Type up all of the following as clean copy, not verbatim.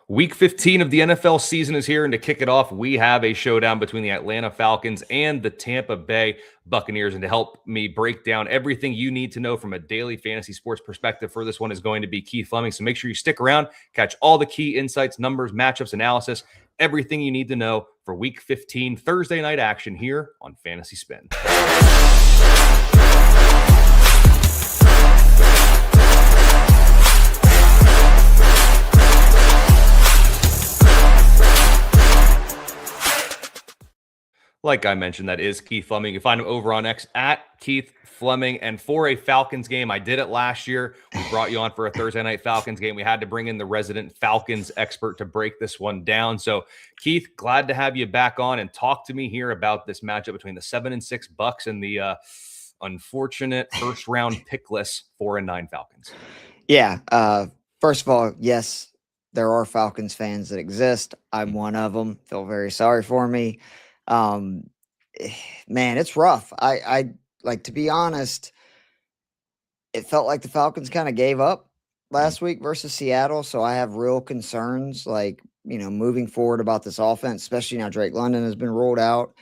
Week 15 of the NFL season is here, and to kick it off, we have a showdown between the Atlanta Falcons and the Tampa Bay Buccaneers. And to help me break down everything you need to know from a daily fantasy sports perspective for this one is going to be Keith Flemming. So make sure you stick around, catch all the key insights, numbers, matchups, analysis, everything you need to know for Week 15 Thursday night action here on Fantasy Spin. Like I mentioned, that is Keith Flemming. You can find him over on X at Keith Flemming. And for a Falcons game, I did it last year. We brought you on for a Thursday night Falcons game. We had to bring in the resident Falcons expert to break this one down. So, Keith, glad to have you back on and talk to me here about this matchup between the 7-6 Bucks and the unfortunate first round pickless 4-9 Falcons. Yeah. First of all, yes, there are Falcons fans that exist. I'm one of them. Feel very sorry for me. Man, it's rough. I like, to be honest, it felt like the Falcons kind of gave up last week versus Seattle. So I have real concerns, like, moving forward about this offense, especially now Drake London has been ruled out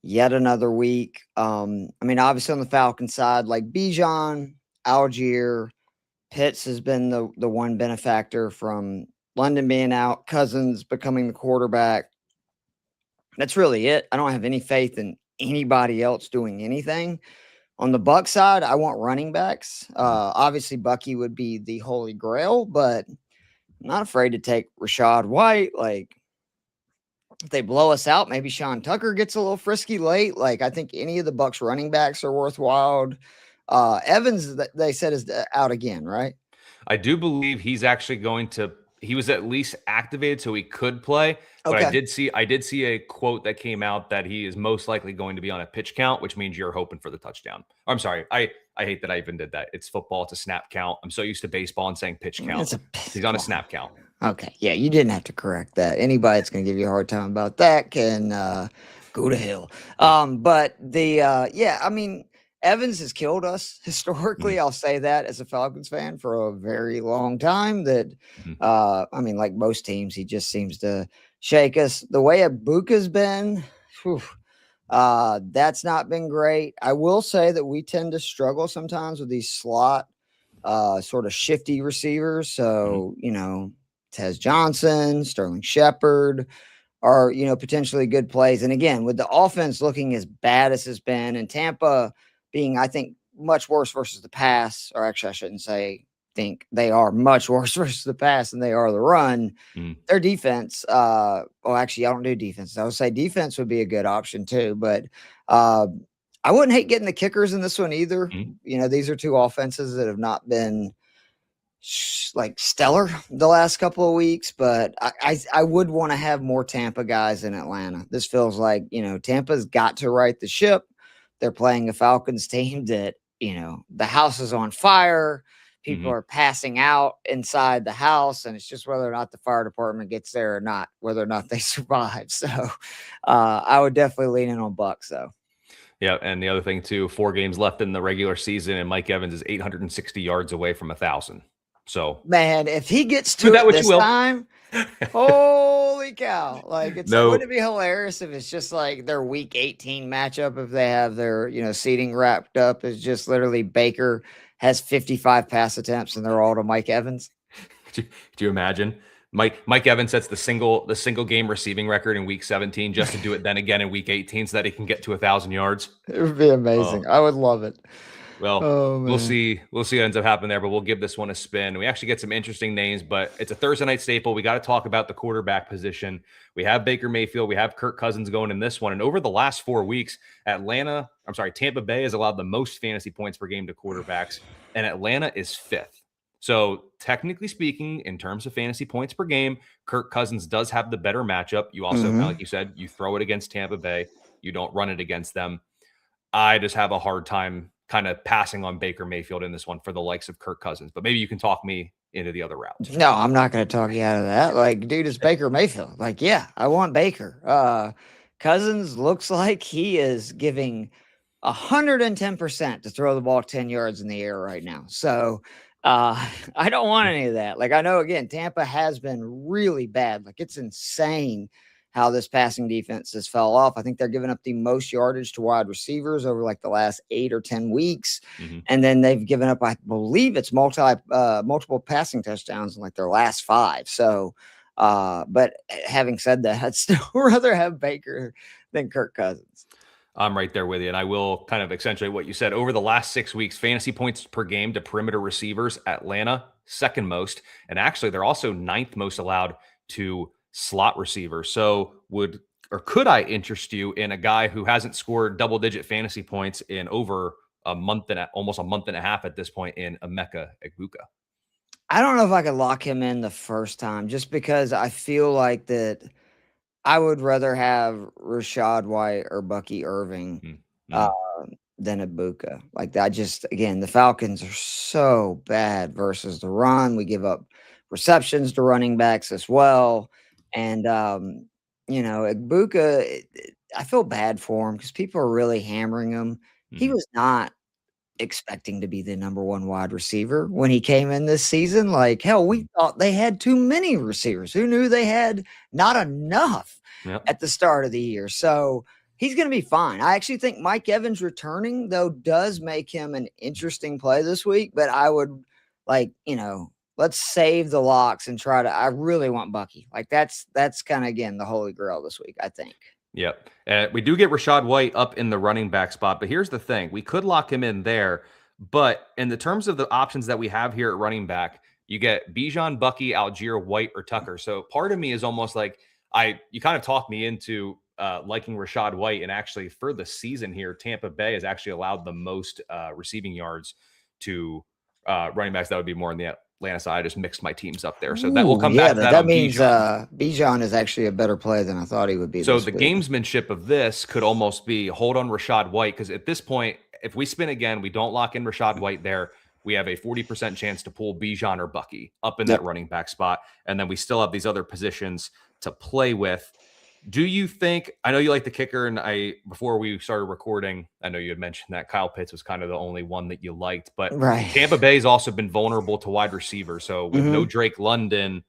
yet another week. Obviously on the Falcons side, like Bijan, Algier, Pitts has been the one benefactor from London being out, Cousins becoming the quarterback. That's really it. I don't have any faith in anybody else doing anything. On the Buck side, I want running backs. Obviously, Bucky would be the holy grail, but I'm not afraid to take Rashad White. Like, if they blow us out, maybe Sean Tucker gets a little frisky late. Like, I think any of the Bucks running backs are worthwhile. Evans, they said, is out again, right? I do believe he's actually he was at least activated so he could play. But okay. I did see a quote that came out that he is most likely going to be on a pitch count, which means you're hoping for the touchdown. I'm sorry. I hate that I even did that. It's football. It's a snap count. I'm so used to baseball and saying pitch count. He's on a snap count. Okay. Yeah, you didn't have to correct that. Anybody that's going to give you a hard time about that can go to hell. Evans has killed us historically. I'll say that as a Falcons fan for a very long time. That, like most teams, he just seems to shake us. The way Ibuka's been, that's not been great. I will say that we tend to struggle sometimes with these slot, sort of shifty receivers. So, Tez Johnson, Sterling Shepard are, potentially good plays. And again, with the offense looking as bad as it's been, and Tampa being, I think, much worse versus the pass, or actually I shouldn't say think they are much worse versus the pass than they are the run. Their defense, actually, I don't do defense. I would say defense would be a good option too, but I wouldn't hate getting the kickers in this one either. These are two offenses that have not been like stellar the last couple of weeks, but I would want to have more Tampa guys in Atlanta. This feels like, Tampa's got to right the ship. They're playing a Falcons team that, the house is on fire. People are passing out inside the house, and it's just whether or not the fire department gets there or not, whether or not they survive. So I would definitely lean in on Bucks, though. Yeah, and the other thing, too, 4 games left in the regular season, and Mike Evans is 860 yards away from 1,000. So, man, if he gets to it this time, holy cow. Like, wouldn't it be hilarious if it's just like their week 18 matchup, if they have their, seating wrapped up, is just literally Baker has 55 pass attempts and they're all to Mike Evans? Do you imagine? Mike Evans sets the single game receiving record in week 17 just to do it then again in week 18 so that he can get to 1,000 yards. It would be amazing. I would love it. Well, we'll see what ends up happening there, but we'll give this one a spin. We actually get some interesting names, but it's a Thursday night staple. We got to talk about the quarterback position. We have Baker Mayfield. We have Kirk Cousins going in this one. And over the last 4 weeks, Tampa Bay has allowed the most fantasy points per game to quarterbacks, and Atlanta is 5th. So technically speaking, in terms of fantasy points per game, Kirk Cousins does have the better matchup. You also, like you said, you throw it against Tampa Bay. You don't run it against them. I just have a hard time kind of passing on Baker Mayfield in this one for the likes of Kirk Cousins, but maybe you can talk me into the other route. No, I'm not going to talk you out of that. Like, dude, it's Baker Mayfield. Like, yeah, I want Baker. Cousins looks like he is giving 110% to throw the ball 10 yards in the air right now. So I don't want any of that. Like, I know, again, Tampa has been really bad. Like, it's insane how this passing defense has fell off. I think they're giving up the most yardage to wide receivers over like the last 8 or 10 weeks. And then they've given up, I believe it's multiple passing touchdowns in like their last 5. So, but having said that, I'd still rather have Baker than Kirk Cousins. I'm right there with you. And I will kind of accentuate what you said. Over the last 6 weeks, fantasy points per game to perimeter receivers, Atlanta, second most. And actually, they're also 9th most allowed to slot receivers. So could I interest you in a guy who hasn't scored double-digit fantasy points in over almost a month and a half at this point, in Emeka Egbuka? I don't know if I could lock him in the first time, just because I feel like that I would rather have Rachaad White or Bucky Irving than Ibuka. Like that, again, the Falcons are so bad versus the run. We give up receptions to running backs as well. And, Ibuka, I feel bad for him because people are really hammering him. He was not expecting to be the number 1 wide receiver when he came in this season. Like, hell, we thought they had too many receivers. Who knew they had not enough at the start of the year? So he's going to be fine. I actually think Mike Evans returning, though, does make him an interesting play this week. But I would, let's save the locks and I really want Bucky. Like, that's kind of, again, the holy grail this week, I think. Yep. We do get Rachaad White up in the running back spot, but here's the thing. We could lock him in there, but in the terms of the options that we have here at running back, you get Bijan, Bucky, Algier, White, or Tucker. So part of me is almost like you kind of talked me into liking Rachaad White, and actually for the season here, Tampa Bay has actually allowed the most receiving yards to running backs. That would be more in the Atlanta side. I just mixed my teams up there. So that will come back to that. That means Bijan is actually a better play than I thought he would be. So the gamesmanship of this could almost be hold on Rachaad White, because at this point, if we spin again, we don't lock in Rachaad White there, we have a 40% chance to pull Bijan or Bucky up in that running back spot. And then we still have these other positions to play with. Do you think, I know you like the kicker, and before we started recording, I know you had mentioned that Kyle Pitts was kind of the only one that you liked, but Tampa Bay's also been vulnerable to wide receivers. So with no Drake London,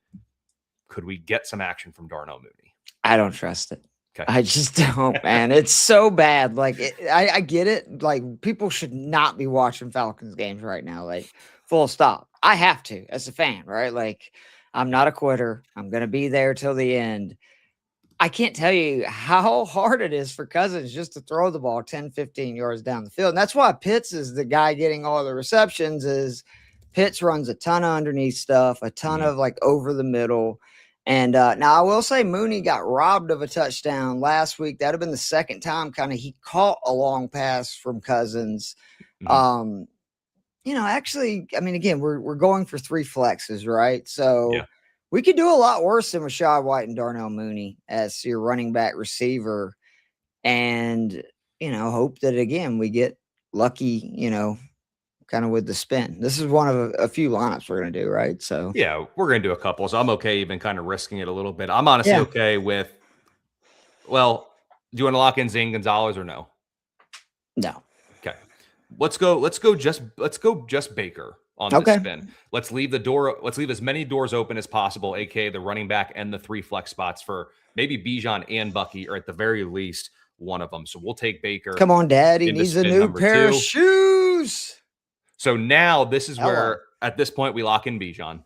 could we get some action from Darnell Mooney? I don't trust it. Okay. I just don't, man. It's so bad. Like, I get it. Like, people should not be watching Falcons games right now. Like, full stop. I have to as a fan, right? Like, I'm not a quitter. I'm going to be there till the end. I can't tell you how hard it is for Cousins just to throw the ball 10, 15 yards down the field. And that's why Pitts is the guy getting all the receptions. Is Pitts runs a ton of underneath stuff, a ton of like over the middle. And now I will say Mooney got robbed of a touchdown last week. That would have been the second time he caught a long pass from Cousins. Actually, I mean, again, we're going for 3 flexes, right? So we could do a lot worse than Rachaad White and Darnell Mooney as your running back receiver, and, hope that, again, we get lucky, kind of with the spin. This is one of a few lineups we're going to do, right? So, yeah, we're going to do a couple. So I'm okay even kind of risking it a little bit. I'm honestly okay with, do you want to lock in Zane Gonzalez or no? No. Okay. Let's go just Baker on this spin. Let's leave as many doors open as possible, aka the running back and the 3 flex spots for maybe Bijan and Bucky, or at the very least one of them. So we'll take Baker. Come on, Dad. He needs a new pair of shoes. So now this is where at this point we lock in Bijan.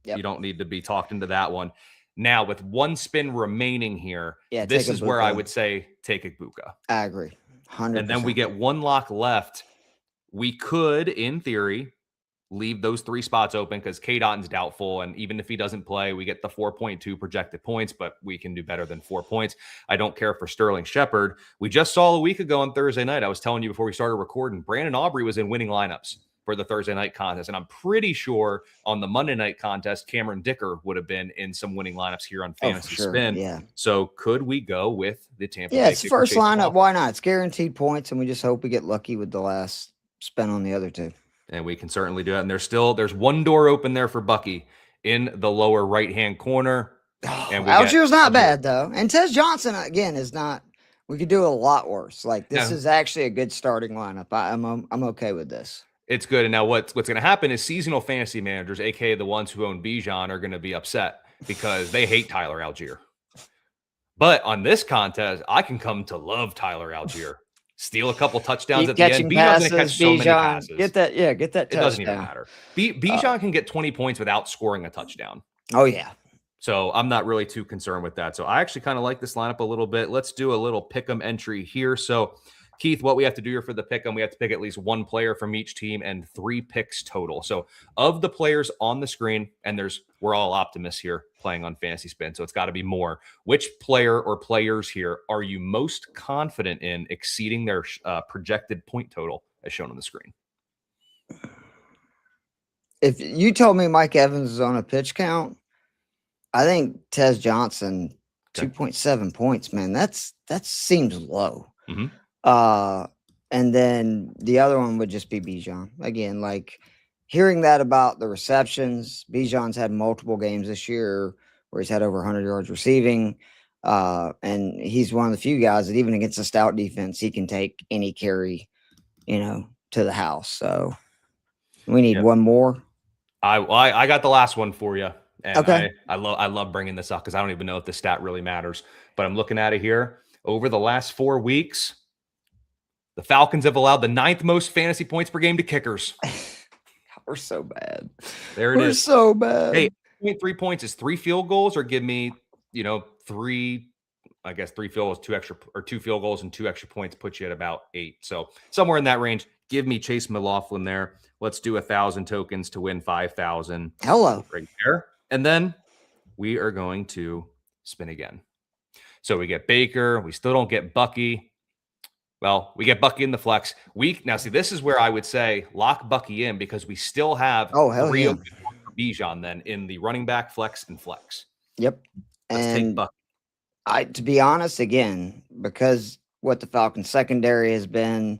You don't need to be talked into that one. Now with 1 spin remaining here, this is where I would say take Egbuka. I agree. 100%. And then we get 1 lock left. We could, in theory, leave those 3 spots open because K-Dot's doubtful. And even if he doesn't play, we get the 4.2 projected points, but we can do better than 4 points. I don't care for Sterling Shepard. We just saw a week ago on Thursday night, I was telling you before we started recording, Brandon Aubrey was in winning lineups for the Thursday night contest. And I'm pretty sure on the Monday night contest, Cameron Dicker would have been in some winning lineups here on Fantasy Spin. Yeah. So could we go with the Tampa Bay? Yeah, it's first lineup. Why not? It's guaranteed points, and we just hope we get lucky with the last spin on the other 2. And we can certainly do it. And there's 1 door open there for Bucky in the lower right-hand corner. And Algier's not bad, though. And Tez Johnson, again, is not – we could do a lot worse. Like, this is actually a good starting lineup. I'm okay with this. It's good. And now what's going to happen is seasonal fantasy managers, aka the ones who own Bijan, are going to be upset because they hate Tyler Algier. But on this contest, I can come to love Tyler Algier. Steal a couple touchdowns Keep at the end. Bijan's going to catch so many passes. Get that touchdown. It doesn't even matter. Bijan can get 20 points without scoring a touchdown. Oh, yeah. So I'm not really too concerned with that. So I actually kind of like this lineup a little bit. Let's do a little pick'em entry here. So Keith, what we have to do here for the pick'em, we have to pick at least one player from each team and 3 picks total. So of the players on the screen, and we're all optimists here playing on Fantasy Spin, so it's got to be more. Which player or players here are you most confident in exceeding their projected point total as shown on the screen? If you told me Mike Evans is on a pitch count, I think Tez Johnson, 2.7 points, man. That seems low. Mm-hmm. And then the other one would just be Bijan. Again, like hearing that about the receptions, Bijan's had multiple games this year where he's had over 100 yards receiving. And he's one of the few guys that even against a stout defense, he can take any carry, to the house. So we need one more. I got the last one for you. And okay. I love bringing this up because I don't even know if the stat really matters, but I'm looking at it here. Over the last 4 weeks, the Falcons have allowed the 9th most fantasy points per game to kickers. We're so bad. There it is. We're so bad. Hey, 3 points is 3 field goals, or give me, 3 field goals, 2 field goals and 2 extra points puts you at about 8. So somewhere in that range. Give me Chase McLaughlin there. Let's do 1,000 tokens to win 5,000. Hello. Right there. And then we are going to spin again. So we get Baker. We still don't get Bucky. Well, we get Bucky in the flex. Now, see, this is where I would say lock Bucky in because we still have 3 open for Bijan then in the running back, flex, and flex. Yep. Let's take Bucky. To be honest, again, because what the Falcons secondary has been,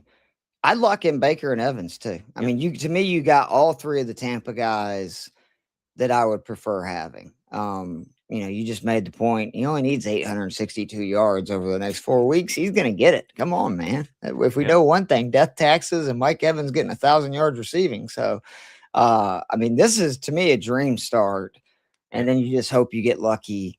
I'd lock in Baker and Evans too. I mean, you got all 3 of the Tampa guys that I would prefer having. You just made the point. He only needs 862 yards over the next 4 weeks. He's going to get it. Come on, man. If we know one thing, death taxes and Mike Evans getting 1,000 yards receiving. So, this is to me a dream start. And then you just hope you get lucky,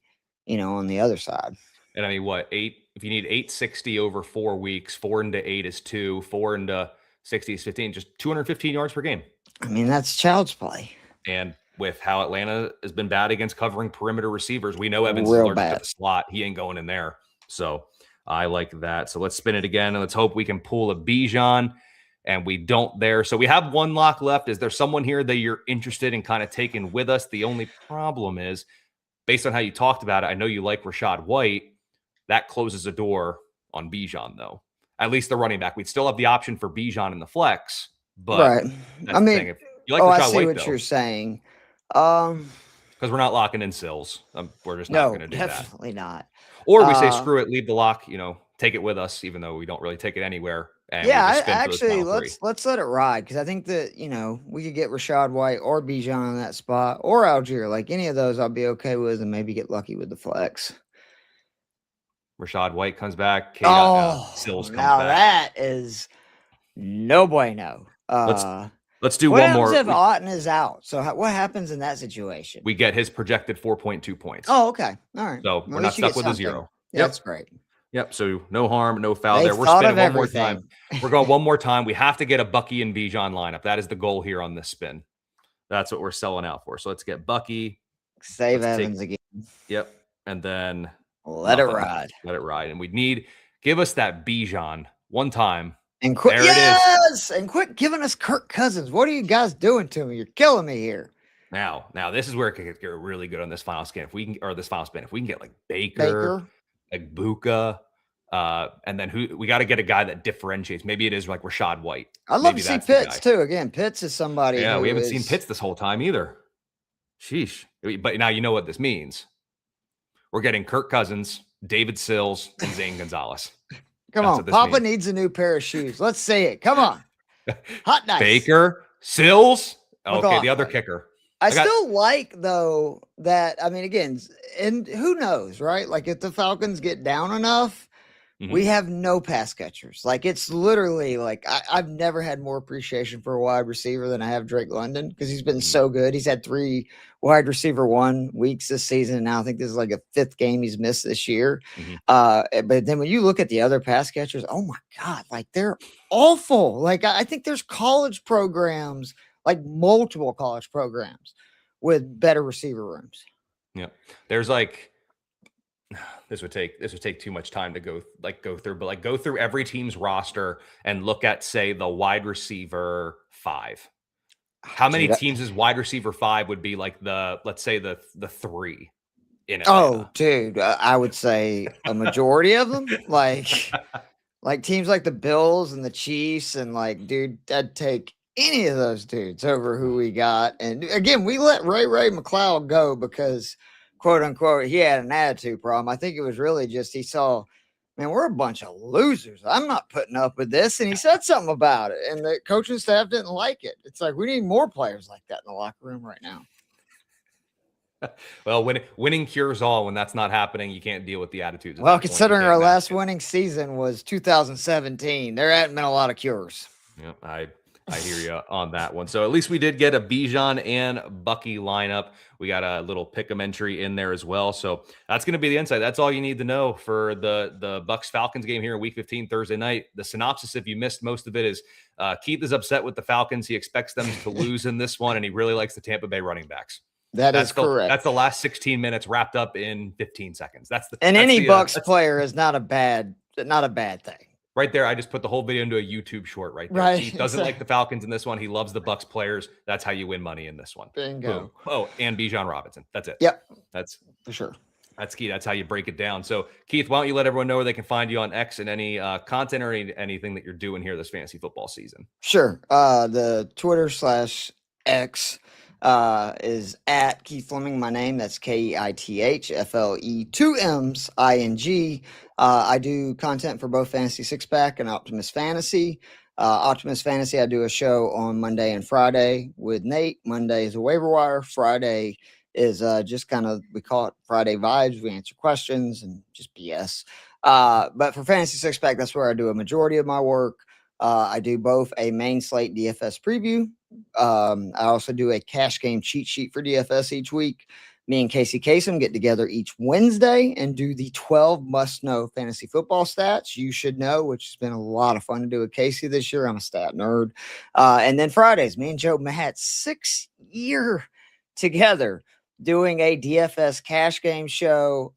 on the other side. And if you need 860 over 4 weeks, 4 into 8 is 2, 4 into 60 is 15, just 215 yards per game. That's child's play. And with how Atlanta has been bad against covering perimeter receivers, we know Evans is allergic to the slot. He ain't going in there. So I like that. So let's spin it again, and let's hope we can pull a Bijan, and we don't there. So we have 1 lock left. Is there someone here that you're interested in kind of taking with us? The only problem is, based on how you talked about it, I know you like Rachaad White. That closes a door on Bijan, though. At least the running back. We'd still have the option for Bijan in the flex, but right. That's the thing. If you like Rachaad I see White, what you're saying. Because we're not locking in Sills. We're just not going to do that. Definitely not. Or we say, screw it, leave the lock, take it with us, even though we don't really take it anywhere. And let's let it ride. Because I think that, we could get Rachaad White or Bijan on that spot or Algier. Like any of those I'll be okay with and maybe get lucky with the flex. Rachaad White comes back. Sills comes back. Now that is no bueno. Let's do one more. What happens if Otten is out? So what happens in that situation? We get his projected 4.2 points. Oh, okay. All right. So we're not stuck with a 0. Yeah, that's great. Yep. So no harm, no foul there. We're spinning one more time. We're going one more time. We have to get a Bucky and Bijan lineup. That is the goal here on this spin. That's what we're selling out for. So let's get Bucky. Save Evans again. Yep. And then let it ride. Let it ride. And give us that Bijan one time. And quit, and quit giving us Kirk Cousins. What are you guys doing to me? You're killing me here. Now this is where it could get really good on this final scan. If we can get like Baker. Like Buka, and then we got to get a guy that differentiates. Maybe it is like Rachaad White. I'd love to see Pitts too. Again, Pitts is somebody. Yeah, we haven't seen Pitts this whole time either. Sheesh. But now you know what this means. We're getting Kirk Cousins, David Sills, and Zane Gonzalez. Come on, Papa needs a new pair of shoes. Let's see it. Come on. Hot nice. Baker, Sills. Okay, the other kicker. I still like, though, that, again, and who knows, right? Like, if the Falcons get down enough, We have no pass catchers. Like, it's literally like I've never had more appreciation for a wide receiver than I have Drake London, because he's been so good. He's had 3 wide receiver 1 weeks this season. And now I think this is like a 5th game he's missed this year. But then when you look at the other pass catchers, oh my God, like they're awful. Like, I think there's college programs, like multiple college programs with better receiver rooms. Yeah. There's like, this would take too much time to go through, but like go through every team's roster and look at, say, the wide receiver 5. How many teams is wide receiver 5 would be like let's say the 3 in Atlanta? Oh, dude, I would say a majority of them, like teams like the Bills and the Chiefs, and like, dude, I'd take any of those dudes over who we got. And again, we let Ray McCloud go because, quote unquote, he had an attitude problem. I think it was really just he saw, man, we're a bunch of losers. I'm not putting up with this. And he said something about it. And the coaching staff didn't like it. It's like, we need more players like that in the locker room right now. Well, winning cures all. When that's not happening, you can't deal with the attitudes. Well, considering our last winning season was 2017, there hadn't been a lot of cures. Yeah, I hear you on that one. So at least we did get a Bijan and Bucky lineup. We got a little pick'em entry in there as well. So that's going to be the insight. That's all you need to know for the Bucks Falcons game here in Week 15 Thursday night. The synopsis, if you missed most of it, is Keith is upset with the Falcons. He expects them to lose in this one, and he really likes the Tampa Bay running backs. That's correct. That's the last 16 minutes wrapped up in 15 seconds. Any Bucks player is not a bad thing. Right there, I just put the whole video into a YouTube short right there. Right. He doesn't like the Falcons in this one. He loves the Bucks players. That's how you win money in this one. Bingo. Boom. Oh, and Bijan Robinson. That's it. Yep. That's for sure. That's key. That's how you break it down. So, Keith, why don't you let everyone know where they can find you on X and any content or anything that you're doing here this fantasy football season? Sure. The Twitter /X is at Keith Flemming, my name. That's KEITHFLE, 2 M's ING. I do content for both Fantasy Six Pack and Optimus Fantasy. Optimus Fantasy, I do a show on Monday and Friday with Nate. Monday is a waiver wire. Friday is just kind of, we call it Friday Vibes. We answer questions and just BS. But for Fantasy Six Pack, that's where I do a majority of my work. I do both a main slate DFS preview. I also do a cash game cheat sheet for DFS each week. Me and Casey Kasem get together each Wednesday and do the 12 must-know fantasy football stats you should know, which has been a lot of fun to do with Casey this year. I'm a stat nerd. And then Fridays, me and Joe Matt, 6 year together doing a DFS cash game show.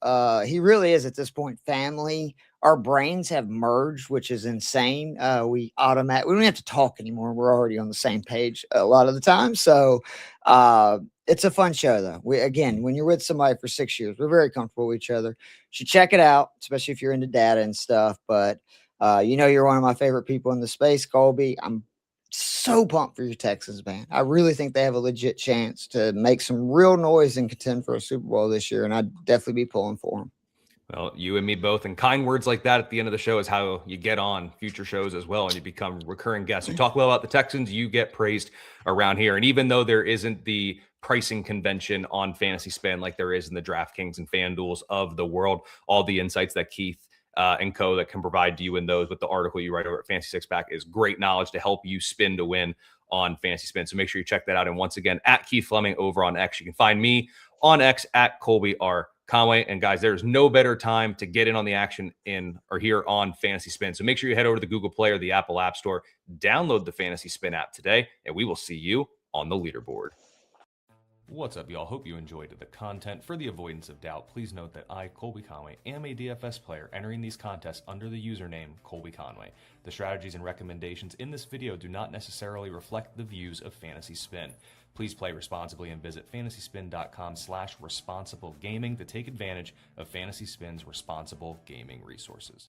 He really is at this point family. Our brains have merged, which is insane. We don't have to talk anymore. We're already on the same page a lot of the time. So it's a fun show, though. When you're with somebody for 6 years, we're very comfortable with each other. You should check it out, especially if you're into data and stuff. But you're one of my favorite people in the space, Colby. I'm so pumped for your Texans, man. I really think they have a legit chance to make some real noise and contend for a Super Bowl this year, and I'd definitely be pulling for them. Well, you and me both. And kind words like that at the end of the show is how you get on future shows as well, and you become recurring guests. You talk well about the Texans, you get praised around here. And even though there isn't the pricing convention on FantasySpin like there is in the DraftKings and FanDuels of the world, all the insights that Keith and co that can provide to you in those with the article you write over at Fantasy Six Pack is great knowledge to help you spin to win on FantasySpin. So make sure you check that out. And once again, at Keith Flemming over on X. You can find me on X at Colby R. Conway. And guys, there's no better time to get in on the action here on FantasySpin. So make sure you head over to the Google Play or the Apple App Store, download the FantasySpin app today, and we will see you on the leaderboard. What's up, y'all? Hope you enjoyed the content. For the avoidance of doubt, please note that I, Colby Conway, am a DFS player entering these contests under the username Colby Conway. The strategies and recommendations in this video do not necessarily reflect the views of FantasySpin. Please play responsibly and visit fantasyspin.com/responsible gaming to take advantage of FantasySpin's responsible gaming resources.